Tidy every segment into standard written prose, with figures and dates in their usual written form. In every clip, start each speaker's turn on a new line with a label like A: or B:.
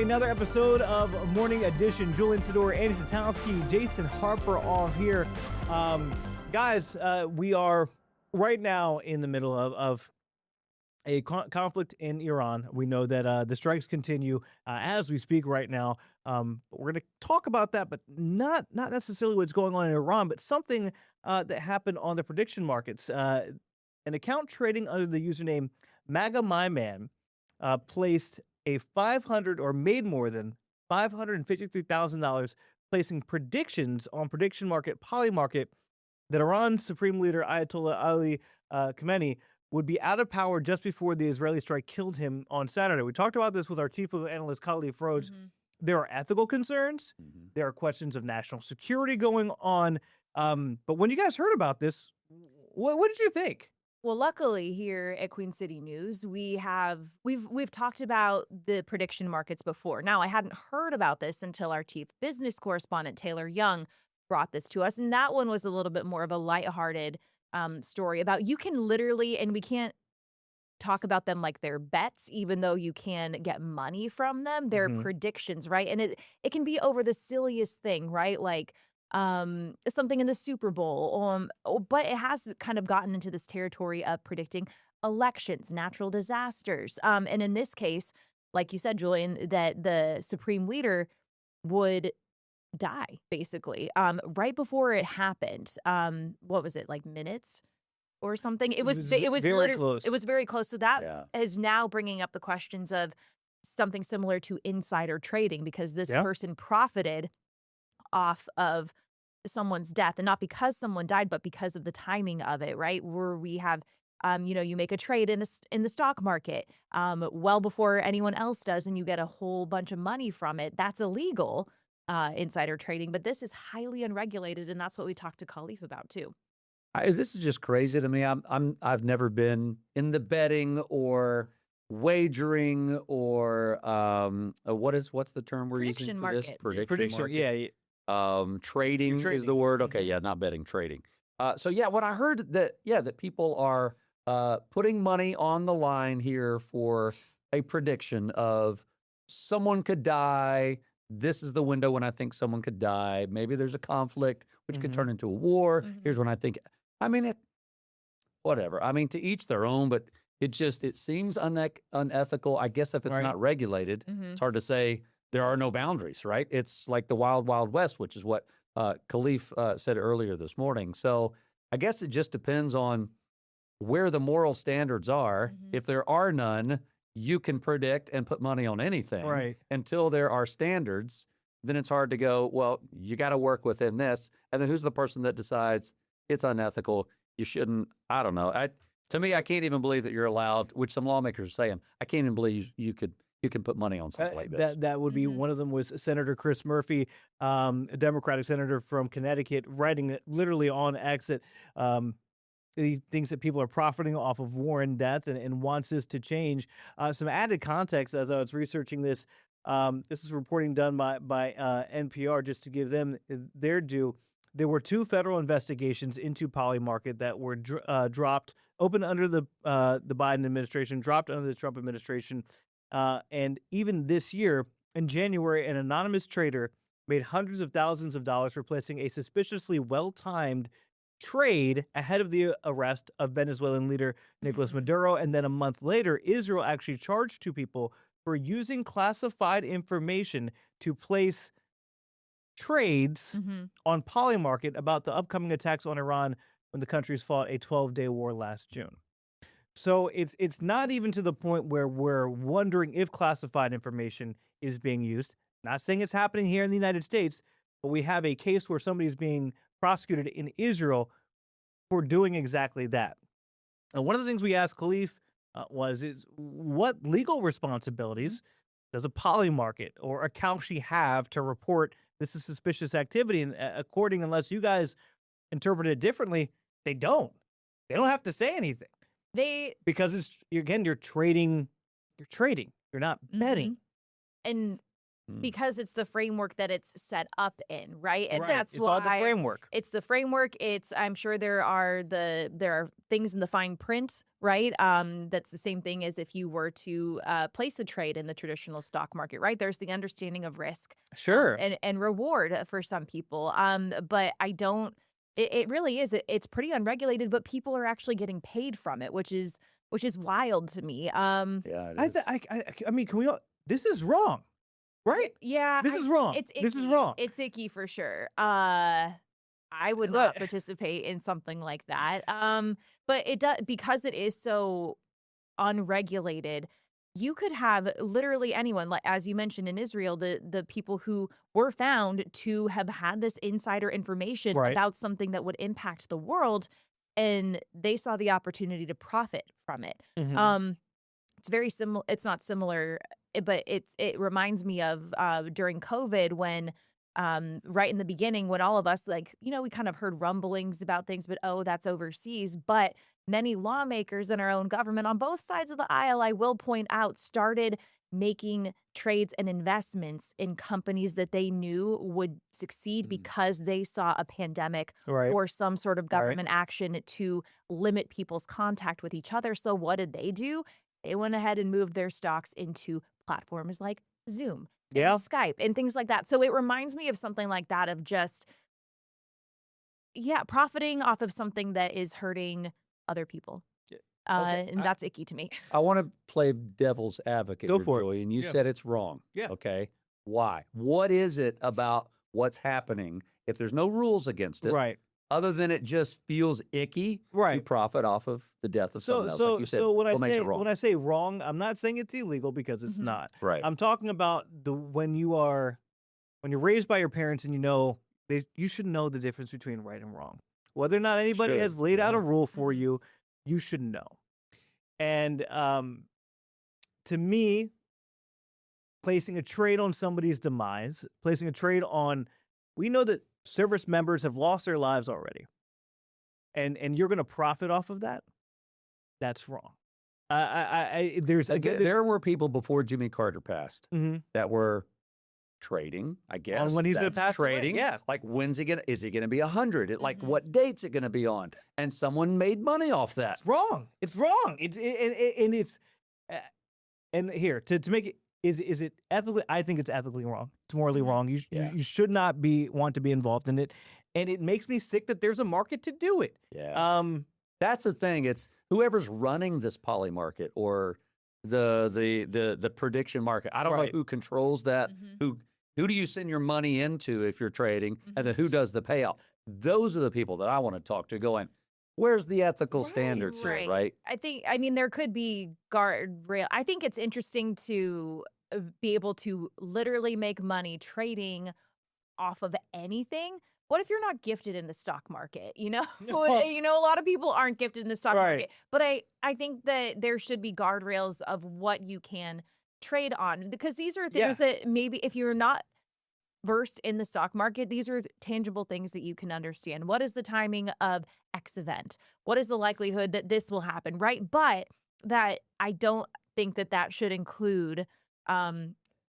A: another episode of Morning Edition. Julian Tedor, Andy Satowski, Jason Harper, all here. Guys, we are right now in the middle of a conflict in Iran. We know that the strikes continue as we speak right now. We're going to talk about that, but not necessarily what's going on in Iran, but something that happened on the prediction markets. An account trading under the username MAGA My Man placed a made more than $553,000 placing predictions on prediction market Polymarket that Iran's Supreme Leader Ayatollah Ali Khamenei would be out of power just before the Israeli strike killed him on Saturday. We talked about this with our chief of analyst, Khalif Rhodes. There are ethical concerns. There are questions of national security going on. But when you guys heard about this, what did you think?
B: Well, luckily here at Queen City News, we've talked about the prediction markets before. Now, I hadn't heard about this until our chief business correspondent, Taylor Young, brought this to us. And that one was a little bit more of a lighthearted story about you can literally, and we can't talk about them like they're bets, even though you can get money from them. They're predictions, right? And it can be over the silliest thing, right? Like something in the Super Bowl, but it has kind of gotten into this territory of predicting elections, natural disasters. And in this case, like you said, Julian, that the Supreme Leader would die, basically, right before it happened. What was it, like minutes or something? It was
A: very close.
B: It was very close. So that is now bringing up the questions of something similar to insider trading, because this person profited off of someone's death, and not because someone died, but because of the timing of it, right? Where we have, you make a trade in the stock market well before anyone else does, and you get a whole bunch of money from it. That's illegal, insider trading, but this is highly unregulated, and that's what we talked to Khalif about too.
C: This is just crazy to me. I've never been in the betting or wagering or what's the term we're using for this? Prediction market.
A: Yeah.
C: Trading is the word. Okay, yeah, not betting, trading. So yeah, when I heard that people are putting money on the line here for a prediction of someone could die. This is the window when I think someone could die. Maybe there's a conflict which could turn into a war. Here's when I think. Whatever. I mean, to each their own, but it seems unethical. I guess if it's not regulated, it's hard to say. There are no boundaries, right? It's like the wild, wild west, which is what Khalif said earlier this morning. So I guess it just depends on where the moral standards are. If there are none, you can predict and put money on anything.
A: Right. Until
C: there are standards, then it's hard to go, well, you got to work within this. And then who's the person that decides it's unethical? You shouldn't, I don't know. To me, I can't even believe that you're allowed, which some lawmakers are saying, I can't even believe you can put money on something like this.
A: That would be one of them was Senator Chris Murphy, a Democratic senator from Connecticut, writing it literally on X that he thinks that people are profiting off of war and death and wants this to change. Some added context as I was researching this. This is reporting done by NPR, just to give them their due. There were 2 federal investigations into Polymarket that were dropped, opened under the Biden administration, dropped under the Trump administration. And even this year, in January, an anonymous trader made hundreds of thousands of dollars for placing a suspiciously well-timed trade ahead of the arrest of Venezuelan leader Nicolas Maduro. And then a month later, Israel actually charged 2 people for using classified information to place trades on Polymarket about the upcoming attacks on Iran when the countries fought a 12-day war last June. So it's not even to the point where we're wondering if classified information is being used. Not saying it's happening here in the United States, but we have a case where somebody's being prosecuted in Israel for doing exactly that. And one of the things we asked Khalif is what legal responsibilities does a Polymarket or a Khalshi have to report this is suspicious activity? And unless you guys interpret it differently, they don't. They don't have to say anything. Because you're trading. You're not betting.
B: And because it's the framework that it's set up in, right? And
A: Right.
B: that's
A: It's all the
B: why
A: framework.
B: it's the framework. I'm sure there are things in the fine print, right? That's the same thing as if you were to place a trade in the traditional stock market, right? There's the understanding of risk,
A: Sure.
B: and reward for some people. But I don't. It really is. It's pretty unregulated, but people are actually getting paid from it, which is wild to me.
C: Yeah, it is.
A: I mean, can we all? This is wrong, right?
B: Yeah,
A: This is wrong.
B: It's icky.
A: This is wrong.
B: It's icky for sure. I would
A: Look.
B: not participate in something like that. But it does, because it is so unregulated. You could have literally anyone, like as you mentioned in Israel, the people who were found to have had this insider information
A: Right.
B: about something that would impact the world, and they saw the opportunity to profit from it.
A: Mhm.
B: It's very similar. It's not similar, but it reminds me of during COVID when right in the beginning when all of us we kind of heard rumblings about things, but oh, that's overseas. But many lawmakers in our own government on both sides of the aisle, I will point out, started making trades and investments in companies that they knew would succeed because they saw a pandemic
A: Right.
B: or some sort of
A: Right.
B: government action to limit people's contact with each other. So what did they do? They went ahead and moved their stocks into platforms like Zoom and
A: Yeah.
B: Skype and things like that. So it reminds me of something like that, of just, profiting off of something that is hurting other people.
A: Yeah.
B: And that's icky to me.
C: I want to play devil's advocate
A: Go
C: here,
A: for it.
C: Joey, and you
A: Yeah.
C: said it's wrong.
A: Yeah.
C: Okay. Why? What is it about what's happening if there's no rules against it,
A: Right.
C: other than it just feels icky to
A: Right.
C: profit off of the death of someone else? Like you said,
A: So when
C: what makes it wrong?
A: when I say wrong, I'm not saying it's illegal because it's
B: Mhm.
A: not.
C: Right.
A: I'm talking about when you're raised by your parents and you should know the difference between right and wrong. Whether or not anybody
C: Should,
A: has laid out a
C: yeah.
A: rule for
B: Mhm.
A: you, you should know. And to me, placing a trade on somebody's demise, placing a trade on, we know that service members have lost their lives already, and you're going to profit off of that. That's wrong. There's again
C: There were people before Jimmy Carter passed
A: Mhm.
C: that were trading, I guess.
A: when he's gonna
C: That's
A: pass away,
C: trading.
A: yeah.
C: Like, when's he gonna? Is he gonna be 100? Like,
B: Mhm.
C: what date's it gonna be on? And someone made money off that.
A: It's wrong. It's wrong. And it's and here to make it is it ethically? I think it's ethically wrong. It's morally
B: Mhm.
A: wrong.
C: Yeah.
A: You should not want to be involved in it, and it makes me sick that there's a market to do it.
C: Yeah. That's the thing. It's whoever's running this Polymarket or the prediction market. I don't
A: Right.
C: know who controls that.
B: Mhm.
C: Who do you send your money into if you're trading, and then who does the payout? Those are the people that I want to talk to. Going, where's the ethical standards here, right?
B: I mean, there could be guardrail. I think it's interesting to be able to literally make money trading off of anything. What if you're not gifted in the stock market? A lot of people aren't gifted in the stock
A: Right.
B: market. But I think that there should be guardrails of what you can trade on, because these are things that maybe if you're not versed in the stock market, these are tangible things that you can understand. What is the timing of X event? What is the likelihood that this will happen, right? But that I don't think that should include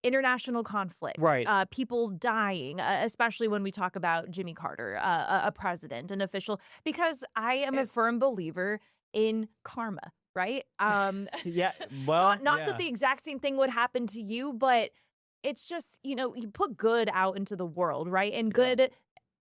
B: international conflicts,
A: Right.
B: people dying, especially when we talk about Jimmy Carter, a president, an official, because I am a firm believer in karma, right?
A: Yeah. Well,
B: Not
A: yeah.
B: that the exact same thing would happen to you, but it's just, you put good out into the world, right? And good,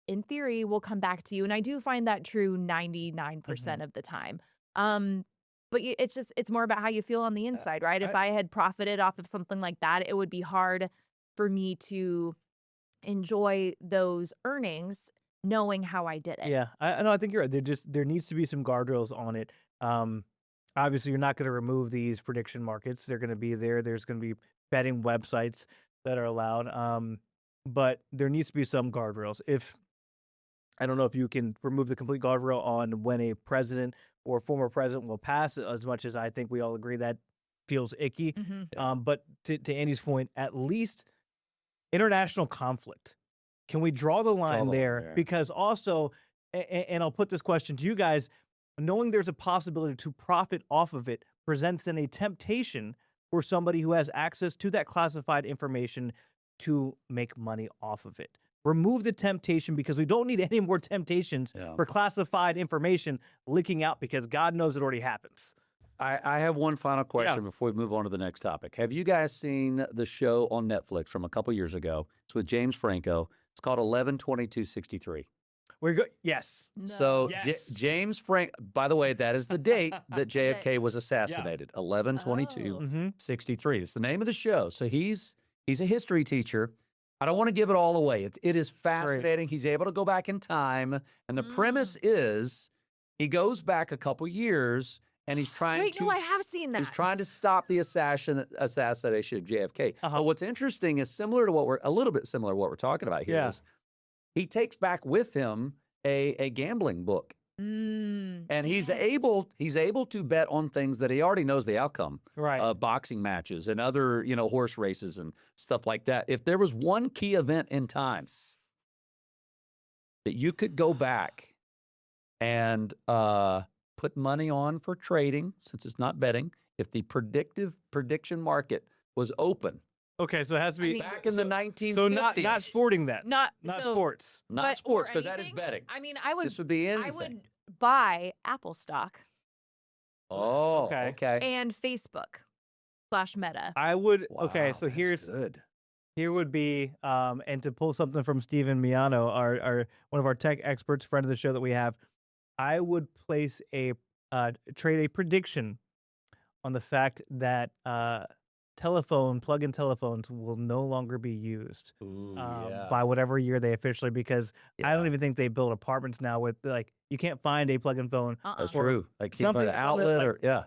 B: in theory, will come back to you. And I do find that true 99% of the time. But it's more about how you feel on the inside, right? If I had profited off of something like that, it would be hard for me to enjoy those earnings knowing how I did it.
A: Yeah, I know. I think you're right. There needs to be some guardrails on it. Obviously, you're not going to remove these prediction markets. They're going to be there. There's going to be betting websites that are allowed. But there needs to be some guardrails. I don't know if you can remove the complete guardrail on when a president or former president will pass, as much as I think we all agree that feels icky. But to Andy's point, at least international conflict. Can we draw the line there? Because also, and I'll put this question to you guys, knowing there's a possibility to profit off of it presents then a temptation for somebody who has access to that classified information to make money off of it. Remove the temptation, because we don't need any more temptations for classified information leaking out, because God knows it already happens.
C: I have one final question before we move on to the next topic. Have you guys seen the show on Netflix from a couple years ago? It's with James Franco. It's called 11/22/63.
A: Yes.
B: No.
C: So
A: Yes.
C: James Frank, by the way, that is the date that JFK was assassinated. 11/22/63. It's the name of the show. So he's a history teacher. I don't want to give it all away. It is fascinating. He's able to go back in time, and the premise is he goes back a couple years, and he's trying
B: Wait,
C: to.
B: no, I have seen that.
C: He's trying to stop the assassination of JFK. But what's interesting is a little bit similar to what we're talking about here. Is he takes back with him a gambling book. And he's able to bet on things that he already knows the outcome.
A: Right.
C: Boxing matches and other, horse races and stuff like that. If there was one key event in time that you could go back and put money on for trading, since it's not betting, if the prediction market was open.
A: Okay, so it has to be
C: Back in the 1950s.
A: So not sporting then.
B: Not
A: sports.
C: Not sports, because that is betting.
B: I mean, I would.
C: This would be anything.
B: I would buy Apple stock.
C: Oh,
A: Okay.
C: okay.
B: And Facebook/Meta.
A: I would.
C: Wow,
A: Okay, so
C: that's good.
A: here would be and to pull something from Steven Miano, our one of our tech experts, friend of the show that we have, I would place trade a prediction on the fact that plug-in telephones will no longer be used by whatever year they officially, because I don't even think they build apartments now with, like, you can't find a plug-in phone.
C: That's true. Like
A: something-
C: something outlet
A: like-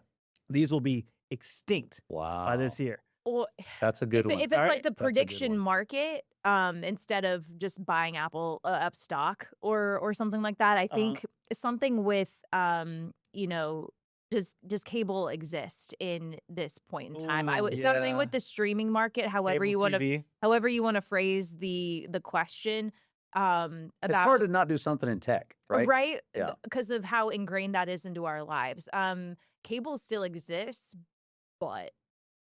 A: These will be extinct
C: Wow.
A: by this year.
B: Or
C: That's a good one.
B: if it's like the prediction market, instead of just buying Apple up stock or something like that, I think something with does cable exist in this point in time? I would something with the streaming market, however
A: Cable
B: you want to
A: TV.
B: phrase the question. About
C: It's hard to not do something in tech, right?
B: Right?
C: Yeah.
B: Because of how ingrained that is into our lives. Cable still exists, but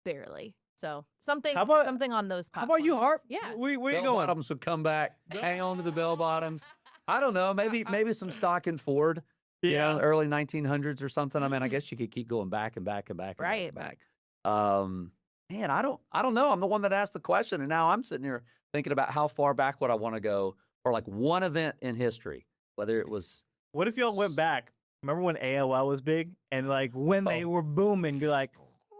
B: barely. So something on those
A: How
B: platforms.
A: about you, Harp?
B: Yeah.
A: Where you
C: Bell
A: going?
C: bottoms would come back, hang on to the bell bottoms. I don't know, maybe some stock in Ford.
A: Yeah.
C: The early 1900s or something. I mean, I guess you could keep going back and back and back and
B: Right.
C: back and back. Man, I don't know. I'm the one that asked the question, and now I'm sitting here thinking about how far back would I want to go, or like one event in history, whether it was.
A: What if y'all went back? Remember when AOL was big, and like when they were booming, be like,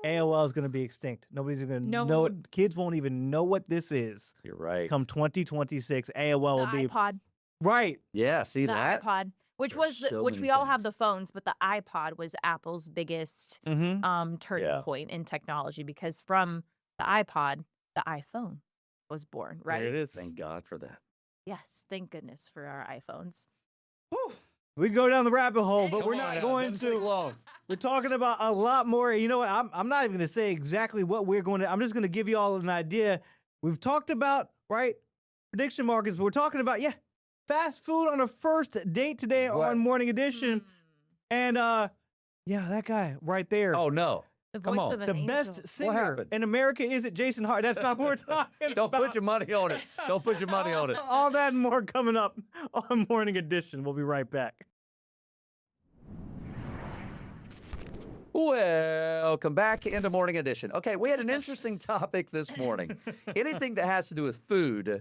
A: AOL is going to be extinct. Nobody's going to know it. Kids won't even know what this is.
C: You're right.
A: Come 2026, AOL will
B: The
A: be
B: iPod.
A: right.
C: Yeah, see
B: The
C: that?
B: iPod. Which
C: There's so
B: which
C: many
B: we all
C: things.
B: have the phones, but the iPod was Apple's biggest turning point in technology, because from the iPod, the iPhone was born, right?
A: There it is.
C: Thank God for that.
B: Yes, thank goodness for our iPhones.
A: Whew. We go down the rabbit hole, but
C: Come
A: we're
C: on
A: not
C: now,
A: going
C: doesn't take
A: to.
C: long.
A: We're talking about a lot more. You know what? I'm not even going to say exactly what we're going to. I'm just going to give you all an idea. We've talked about, right, prediction markets, but we're talking about, fast food on a first date today on Morning Edition. And, that guy right there.
C: Oh, no.
B: The
C: Come
B: voice
C: on.
B: of an
A: The
B: angel.
A: best singer
C: happened?
A: in America isn't Jason Hart. That's not what we're talking
C: Don't
A: about.
C: put your money on it. Don't put your money on it.
A: All that and more coming up on Morning Edition. We'll be right back.
C: Welcome back into Morning Edition. Okay, we had an interesting topic this morning. Anything that has to do with food,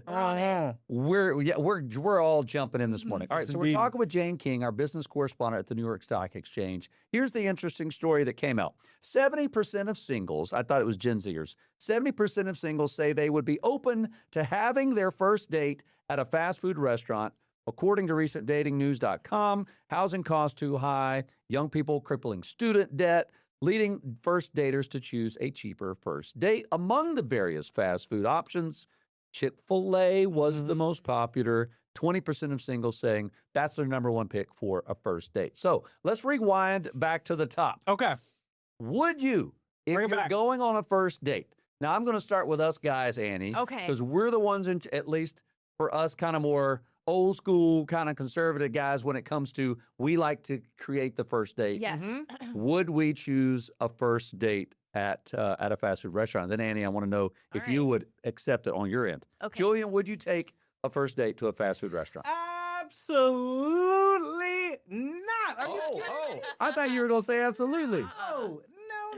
C: we're all jumping in this morning. All right, so we're talking with Jane King, our business correspondent at the New York Stock Exchange. Here's the interesting story that came out. 70% of singles, I thought it was Gen Zers, 70% of singles say they would be open to having their first date at a fast food restaurant. According to recentdatingnews.com, housing costs too high, young people crippling student debt, leading first daters to choose a cheaper first date. Among the various fast food options, Chick-fil-A was the most popular, 20% of singles saying that's their number one pick for a first date. So let's rewind back to the top.
A: Okay.
C: Would you, if
A: Bring it
C: you're
A: back.
C: going on a first date? Now, I'm going to start with us guys, Annie.
B: Okay.
C: Because we're the ones, at least for us, kind of more old school, kind of conservative guys when it comes to we like to create the first date.
B: Yes.
C: Would we choose a first date at a fast food restaurant. Then, Annie, I want to know if you would accept it on your end.
B: Okay.
C: Julian, would you take a first date to a fast food restaurant?
A: Absolutely not. Are you kidding me?
C: I thought you were going to say absolutely.
A: No.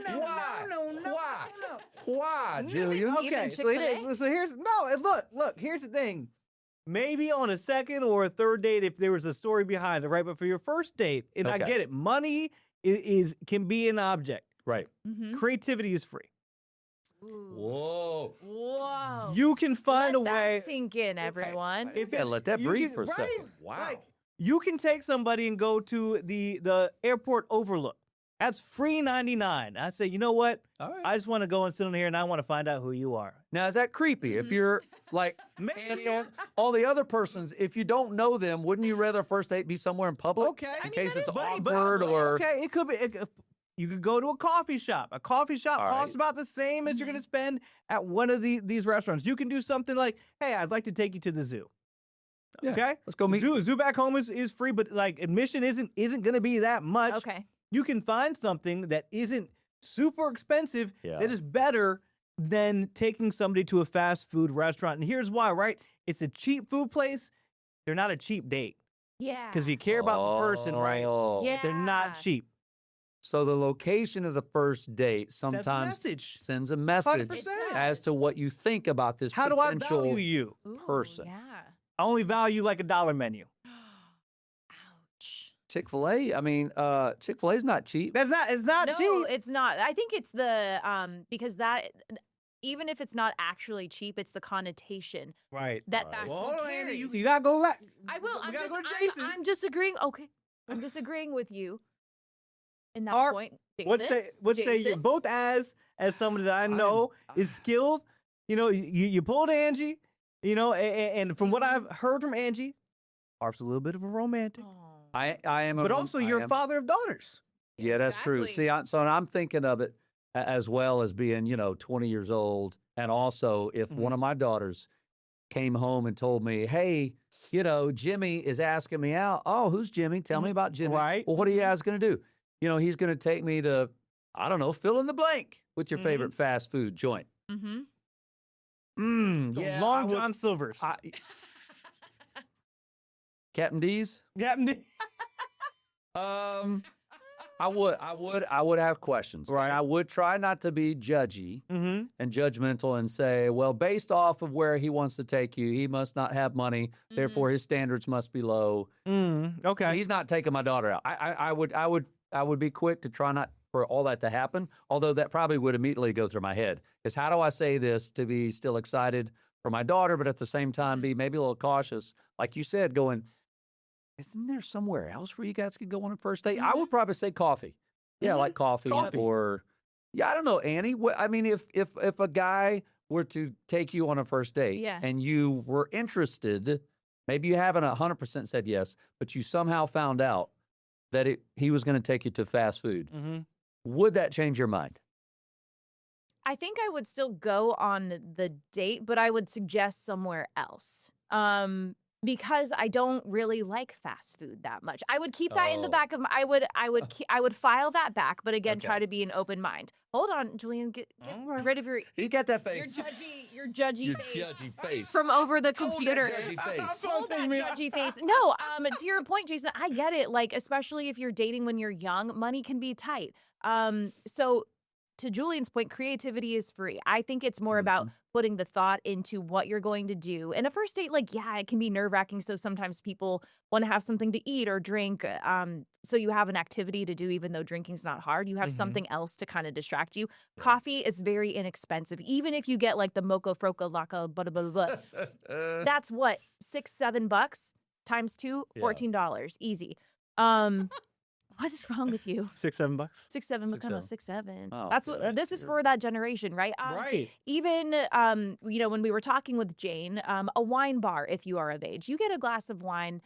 C: Why?
A: No.
C: Why, Julian?
B: Even
A: Okay, so
B: Chick-fil-A?
A: here's look. Here's the thing. Maybe on a second or a third date, if there was a story behind it, right? But for your first date, and I
C: Okay.
A: get it, money can be an object.
C: Right.
B: Mm-hmm.
A: Creativity is free.
C: Whoa.
B: Whoa.
A: You can find
B: Let
A: a
B: that
A: way.
B: sink in, everyone.
C: You gotta let that
A: you
C: breathe
A: can-
C: for a second.
A: right?
C: Wow.
A: Like, you can take somebody and go to the airport overlook. That's free 99. I say, you know what?
C: All right.
A: I just want to go and sit in here, and I want to find out who you are.
C: Now, is that creepy? If you're like Annie, all the other persons, if you don't know them, wouldn't you rather a first date be somewhere in public?
A: Okay.
C: In case it's
A: But-
C: awkward or.
A: okay, it could be. You could go to a coffee shop. A coffee shop
C: All
A: costs
C: right.
A: about the same as you're going to spend at one of these restaurants. You can do something like, hey, I'd like to take you to the zoo.
C: Yeah,
A: Okay,
C: let's go meet.
A: Zoo back home is free, but like admission isn't going to be that much.
B: Okay.
A: You can find something that isn't super expensive
C: Yeah.
A: that is better than taking somebody to a fast food restaurant. And here's why, right? It's a cheap food place. They're not a cheap date.
B: Yeah.
A: Because if you care about the person, right?
C: Oh.
B: Yeah.
A: They're not cheap.
C: So the location of the first date
A: Sends a
C: sometimes
A: message.
C: sends a message
A: 100%.
C: as to what you think about this
A: How do I
C: potential
A: value you?
B: Ooh,
C: person.
B: Yeah.
A: I only value like $1 menu.
B: Ouch.
C: Chick-fil-A. I mean, Chick-fil-A is not cheap.
A: It's not
B: No,
A: cheap.
B: it's not. I think it's the because that even if it's not actually cheap, it's the connotation
A: Right.
B: that
C: Right.
B: fast
A: Well,
B: food
A: Andy, you
B: carries.
A: gotta go.
B: I will.
A: We gotta go to Jason.
B: I'm disagreeing. Okay, I'm disagreeing with you. In that
A: Our-
B: point,
A: Let's
B: Jason,
A: say you're
B: Jason?
A: both as somebody that I know is skilled. You know, you pulled Angie. You know, and from what I've heard from Angie, Harp's a little bit of a romantic,
B: Oh.
C: I am.
A: but also you're a father of daughters.
C: Yeah, that's true.
B: Exactly.
C: See, so I'm thinking of it as well as being, 20 years old. And also, if one of my daughters came home and told me, hey, Jimmy is asking me out. Oh, who's Jimmy? Tell me about Jimmy.
A: Right.
C: Well, what are you guys going to do? He's going to take me to, I don't know, fill in the blank with your favorite fast food joint.
B: Mm-hmm.
C: Yeah,
A: Long John Silver's.
C: Captain D's?
A: Captain.
C: I would have questions.
A: Right.
C: I would try not to be judgy
A: Mm-hmm.
C: and judgmental and say, well, based off of where he wants to take you, he must not have money. Therefore, his standards must be low.
A: Okay.
C: He's not taking my daughter out. I would be quick to try not for all that to happen. Although that probably would immediately go through my head is how do I say this to be still excited for my daughter, but at the same time be maybe a little cautious, like you said, going. Isn't there somewhere else where you guys could go on a first date? I would probably say coffee. Yeah, like coffee. Or I don't know, Annie. I mean, if a guy were to take you on a first date
B: Yeah.
C: and you were interested, maybe you haven't 100% said yes, but you somehow found out that he was going to take you to fast food.
A: Mm-hmm.
C: Would that change your mind?
B: I think I would still go on the date, but I would suggest somewhere else. Because I don't really like fast food that much. I would keep that in the
C: Oh.
B: back of my. I would file that back, but again,
C: Okay.
B: try to be an open mind. Hold on, Julian, get
A: All right.
B: rid of your
C: You got that face.
B: judgy
C: Your
B: face
C: judgy face.
B: from over the
C: Hold that
B: computer.
C: judgy face.
B: Hold that judgy face. No, to your point, Jason, I get it. Like, especially if you're dating when you're young, money can be tight. So to Julian's point, creativity is free. I think it's more about putting the thought into what you're going to do. And a first date, like, yeah, it can be nerve-wracking. So sometimes people want to have something to eat or drink. So you have an activity to do, even though drinking's not hard. You have something else to kind of distract you. Coffee is very inexpensive. Even if you get like the mocha froca laca, blah, blah, blah, blah. That's what, $6-7 times 2,
C: Yeah.
B: $14. Easy. What is wrong with you?
A: $6-7.
B: $6, $7,
C: $6,
B: no,
C: $7.
B: 6, $7.
C: Oh,
B: That's
C: okay.
B: what this is for, that generation, right?
A: Right.
B: Even when we were talking with Jane, a wine bar, if you are of age, you get a glass of wine.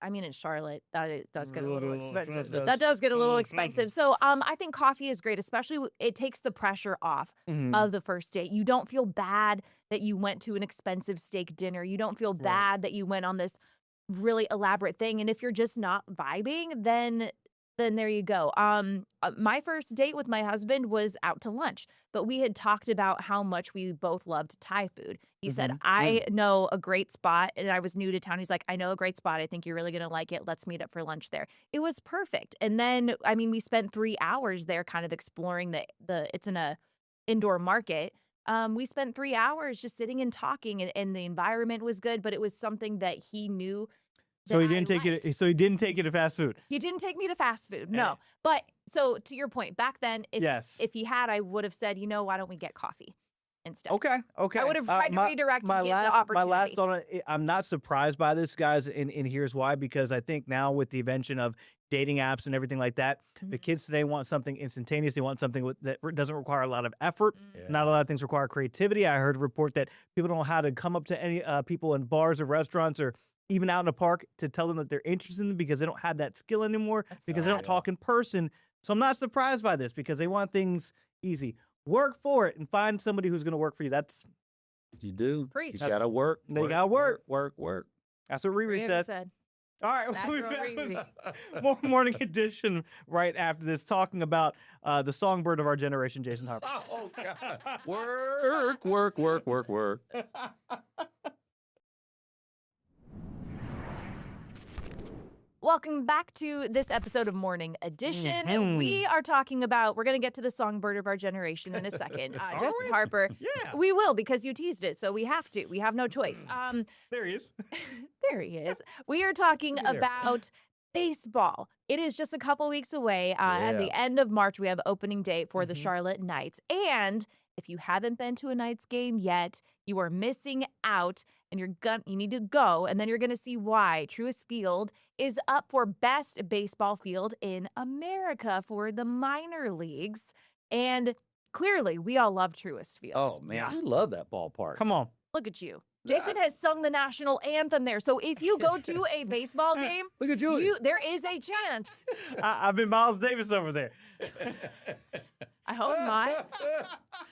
B: I mean, in Charlotte, it does get a little expensive. That does get a little expensive. So I think coffee is great, especially it takes the pressure off of the first date. You don't feel bad that you went to an expensive steak dinner. You don't feel bad that you went on this really elaborate thing. And if you're just not vibing, then then there you go. My first date with my husband was out to lunch, but we had talked about how much we both loved Thai food. He said, I know a great spot, and I was new to town. He's like, I know a great spot. I think you're really going to like it. Let's meet up for lunch there. It was perfect. And then, I mean, we spent 3 hours there kind of exploring it's in a indoor market. We spent 3 hours just sitting and talking, and the environment was good, but it was something that he knew.
A: So he didn't take it. So he didn't take you to fast food.
B: He didn't take me to fast food. No. But so to your point, back then, if he had, I would have said, why don't we get coffee instead?
A: Okay.
B: I would have tried to redirect and give the opportunity.
A: My last thought, I'm not surprised by this, guys, and here's why. Because I think now with the invention of dating apps and everything like that, the kids today want something instantaneous. They want something that doesn't require a lot of effort. Not a lot of things require creativity. I heard a report that people don't know how to come up to any people in bars or restaurants or even out in a park to tell them that they're interested in them because they don't have that skill anymore, because they don't talk in person. So I'm not surprised by this because they want things easy. Work for it and find somebody who's going to work for you. That's
C: you do.
B: Preach.
C: You got to work.
A: You got to work.
C: Work.
A: That's what Riri said. All right,
B: That's
A: we'll be
B: real
A: back
B: easy.
A: with more Morning Edition right after this, talking about the songbird of our generation, Jason Harper.
C: Oh, God. Work.
B: Welcome back to this episode of Morning Edition. And we are talking about, we're going to get to the songbird of our generation in a second. Jason Harper.
A: Yeah.
B: We will, because you teased it, so we have to. We have no choice.
A: There he is.
B: There he is. We are talking about baseball. It is just a couple weeks away. At the end of March, we have opening day for the Charlotte Knights. And if you haven't been to a Knights game yet, you are missing out, and you need to go, and then you're going to see why. Truist Field is up for best baseball field in America for the minor leagues. And clearly, we all love Truist Field.
C: Oh, man. I love that ballpark.
A: Come on.
B: Look at you. Jason has sung the national anthem there. So if you go to a baseball game,
C: look at Julie.
B: There is a chance.
A: I've been Miles Davis over there.
B: I hope not.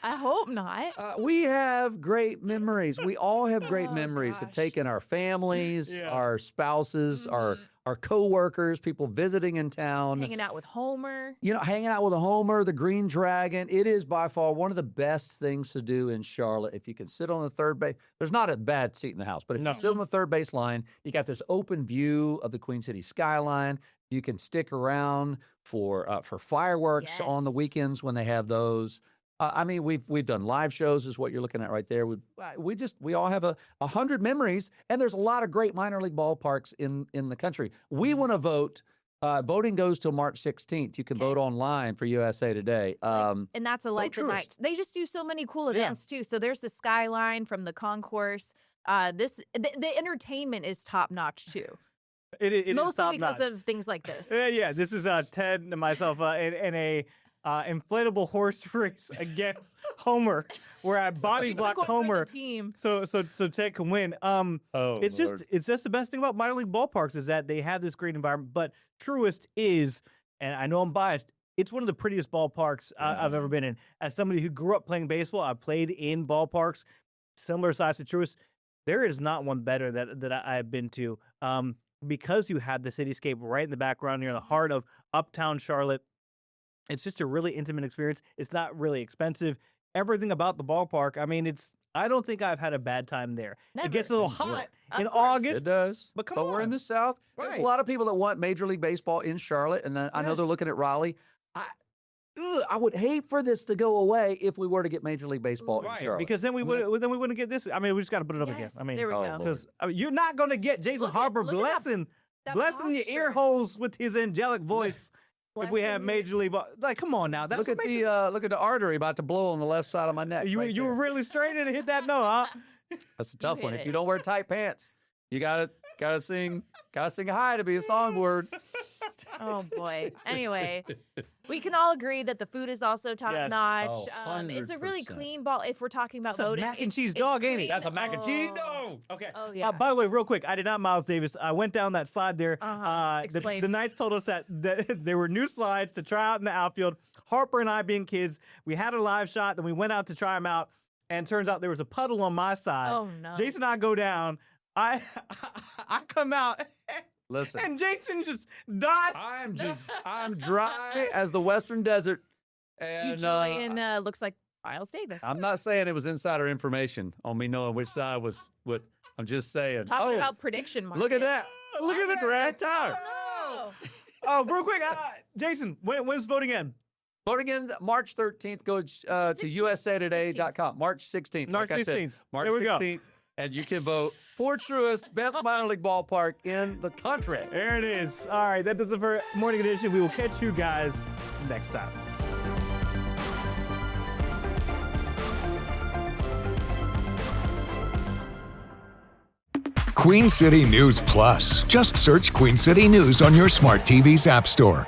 B: I hope not.
C: We have great memories. We all have great memories of taking our families, our spouses, our coworkers, people visiting in town.
B: Hanging out with Homer.
C: Hanging out with a Homer, the Green Dragon. It is by far one of the best things to do in Charlotte. If you can sit on the third base, there's not a bad seat in the house, but if you sit on the third base line, you got this open view of the Queen City skyline. You can stick around for fireworks on the weekends when they have those. I mean, we've done live shows, is what you're looking at right there. We all have 100 memories, and there's a lot of great minor league ballparks in the country. We want to vote. Voting goes till March 16th. You can vote online for USA Today.
B: And that's a Light the Knights. They just do so many cool events too. So there's the skyline from the concourse. The entertainment is top notch too.
A: It
B: mostly
A: is
B: because of things like this.
A: This is Ted and myself in a inflatable horse race against Homer, where I body block Homer. So Ted can win. It's just the best thing about minor league ballparks is that they have this great environment. But Truist is, and I know I'm biased, it's one of the prettiest ballparks I've ever been in. As somebody who grew up playing baseball, I played in ballparks similar size to Truist. There is not one better that I've been to. Because you have the cityscape right in the background, you're in the heart of uptown Charlotte. It's just a really intimate experience. It's not really expensive. Everything about the ballpark, I mean, I don't think I've had a bad time there.
B: Never.
A: It gets a little hot in August.
C: It does.
A: But come
C: But
A: on.
C: we're in the South.
A: Right.
C: There's a lot of people that want Major League Baseball in Charlotte, and I know they're looking at Raleigh. I would hate for this to go away if we were to get Major League Baseball in Charlotte.
A: Because then we wouldn't get this. I mean, we just got to put it up again. I mean,
B: there we go.
A: Because you're not going to get Jason Harper blessing
B: that
A: your ear
B: posture.
A: holes with his angelic voice if we have Major League Ball. Like, come on now. That's
C: look
A: what
C: at
A: makes
C: look at the artery about to blow on the left side of my neck.
A: you were really straining to hit that note, huh?
C: That's a tough one.
B: hit
C: If
B: it.
C: you don't wear tight pants, you gotta sing high to be a songbird.
B: Oh boy. Anyway, we can all agree that the food is also top notch.
C: Oh,
B: It's a really
C: 100%.
B: clean ball. If we're talking about
A: That's a
B: voting,
A: mac and
B: it's-
A: cheese
B: it's
A: dog, ain't it?
B: clean.
C: That's a mac and cheese
B: Oh.
C: dog.
A: Okay.
B: Oh, yeah.
A: By the way, real quick, I did not Miles Davis. I went down that slide there.
B: Explain.
A: The Knights told us that there were new slides to try out in the outfield. Harper and I, being kids, we had a live shot. Then we went out to try them out, and turns out there was a puddle on my side.
B: Oh no.
A: Jason and I go down. I come out,
C: Listen.
A: And Jason just dots.
C: I'm dry as the Western Desert. And
B: Julian looks like Miles Davis.
C: I'm not saying it was insider information on me knowing which side was what. I'm just saying.
B: Talking about prediction markets.
C: Look at that.
A: Look at that.
C: Red tire.
B: Oh,
A: Oh, real quick, Jason, when's voting in?
C: Voting in March 13th. Go to
B: 16th.
C: usatoday.com. March 16th.
A: March
C: like I said,
A: 16th.
C: March
A: There we go.
C: 16th. And you can vote for Truist, best minor league ballpark in the country.
A: There it is. All right, that does it for Morning Edition. We will catch you guys next time.
D: Queen City News Plus. Just search Queen City News on your smart TV's app store.